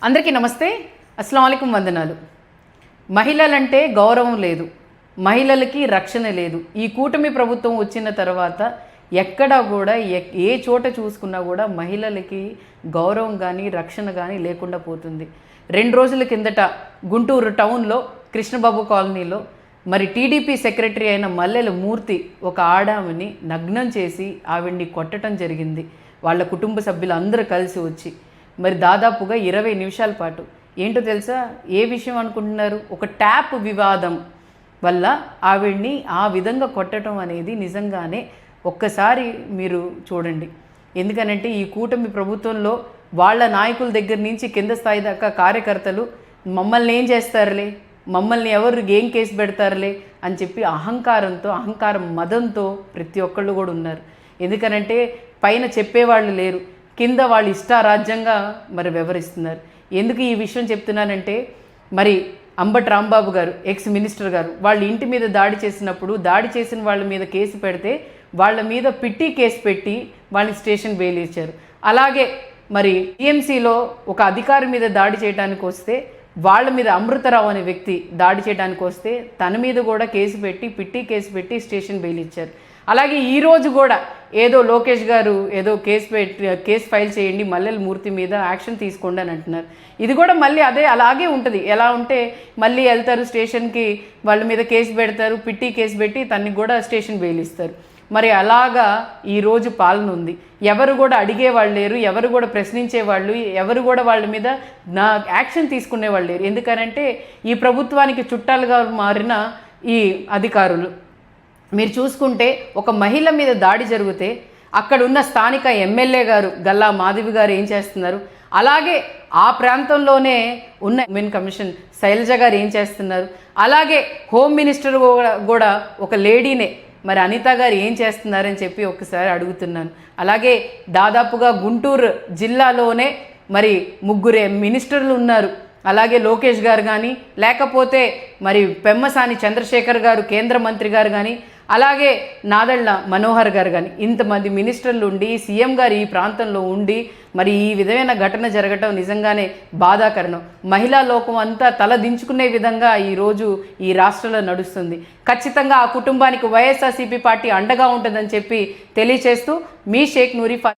అందరికీ నమస్తే, అస్సలాము అలైకుం, వందనాలు. మహిళలంటే గౌరవం లేదు, మహిళలకి రక్షణ లేదు. ఈ కూటమి ప్రభుత్వం వచ్చిన తర్వాత ఎక్కడా కూడా ఏ చోట చూసుకున్నా కూడా మహిళలకి గౌరవం కానీ రక్షణ కానీ లేకుండా పోతుంది. 2 రోజుల కిందట గుంటూరు టౌన్లో కృష్ణబాబు కాలనీలో మరి టీడీపీ సెక్రటరీ అయిన మల్లెల మూర్తి ఒక ఆడామిని నగ్నం చేసి ఆవిడ్ని కొట్టడం జరిగింది. వాళ్ళ కుటుంబ సభ్యులు అందరూ కలిసి వచ్చి మరి దాదాపుగా 20 నిమిషాల పాటు. ఏంటో తెలుసా, ఏ విషయం అనుకుంటున్నారు? ఒక ట్యాప్ వివాదం వల్ల ఆవిడ్ని ఆ విధంగా కొట్టడం అనేది నిజంగానే ఒక్కసారి మీరు చూడండి. ఎందుకనంటే ఈ కూటమి ప్రభుత్వంలో వాళ్ళ నాయకుల దగ్గర నుంచి కింద స్థాయి దాకా కార్యకర్తలు మమ్మల్ని ఏం చేస్తారులే, మమ్మల్ని ఎవరు ఏం కేసు పెడతారులే అని చెప్పి అహంకారం మదంతో ప్రతి ఒక్కళ్ళు కూడా ఉన్నారు. ఎందుకనంటే పైన చెప్పేవాళ్ళు లేరు, కింద వాళ్ళు ఇష్టారాజ్యంగా మరి వ్యవహరిస్తున్నారు. ఎందుకు ఈ విషయం చెప్తున్నానంటే, మరి అంబటి రాంబాబు గారు, ఎక్స్ మినిస్టర్ గారు, వాళ్ళ ఇంటి మీద దాడి చేసినప్పుడు దాడి చేసిన వాళ్ళ మీద కేసు పెడితే వాళ్ళ మీద పిట్టి కేసు పెట్టి వాళ్ళని స్టేషన్ బెయిల్ ఇచ్చారు. అలాగే మరి టీఎంసీలో ఒక అధికారి మీద దాడి చేయడానికి వస్తే వాళ్ళ మీద అమృతరావు అనే వ్యక్తి దాడి చేయడానికి వస్తే తన మీద కూడా పిట్టి కేసు పెట్టి స్టేషన్ బెయిల్ ఇచ్చారు. అలాగే ఈరోజు కూడా ఏదో లోకేష్ గారు ఏదో కేసు ఫైల్ చేయండి, మల్లెల మూర్తి మీద యాక్షన్ తీసుకోండి అని అంటున్నారు. ఇది కూడా మళ్ళీ అలాగే ఉంటుంది. ఎలా ఉంటే మళ్ళీ వెళ్తారు స్టేషన్కి, వాళ్ళ మీద కేసు పెడతారు, పిట్టి కేసు పెట్టి తనకి కూడా స్టేషన్ బెయిల్ ఇస్తారు. మరి అలాగా ఈరోజు పాలన ఉంది. ఎవరు కూడా అడిగేవాళ్ళు లేరు, ఎవరు కూడా ప్రశ్నించేవాళ్ళు, ఎవరు కూడా వాళ్ళ మీద యాక్షన్ తీసుకునేవాళ్ళు లేరు. ఎందుకనంటే ఈ ప్రభుత్వానికి చుట్టాలుగా మారిన ఈ అధికారులు. మీరు చూసుకుంటే ఒక మహిళ మీద దాడి జరిగితే అక్కడ ఉన్న స్థానిక ఎమ్మెల్యే గారు గల్లా మాధవి గారు ఏం చేస్తున్నారు, అలాగే ఆ ప్రాంతంలోనే ఉన్న ఉమెన్ కమిషన్ శైలజ గారు ఏం చేస్తున్నారు, అలాగే హోమ్ మినిస్టర్ కూడా ఒక లేడీనే మరి అనిత గారు ఏం చేస్తున్నారని చెప్పి ఒకసారి అడుగుతున్నాను. అలాగే దాదాపుగా గుంటూరు జిల్లాలోనే మరి 3 మినిస్టర్లు ఉన్నారు. అలాగే లోకేష్ గారు కానీ, లేకపోతే మరి పెమ్మసాని చంద్రశేఖర్ గారు కేంద్ర మంత్రి గారు కానీ, అలాగే నాదెళ్ల మనోహర్ గారు కానీ, ఇంతమంది మినిస్టర్లు ఉండి సీఎం గారు ఈ ప్రాంతంలో ఉండి మరి ఈ విధమైన ఘటన జరగటం నిజంగానే బాధాకరణం. మహిళా లోకం అంతా తల దించుకునే విధంగా ఈరోజు ఈ రాష్ట్రంలో నడుస్తుంది. ఖచ్చితంగా ఆ కుటుంబానికి వైఎస్ఆర్సీపీ పార్టీ అండగా ఉంటుందని చెప్పి తెలియచేస్తూ మీ షేక్ నూరి.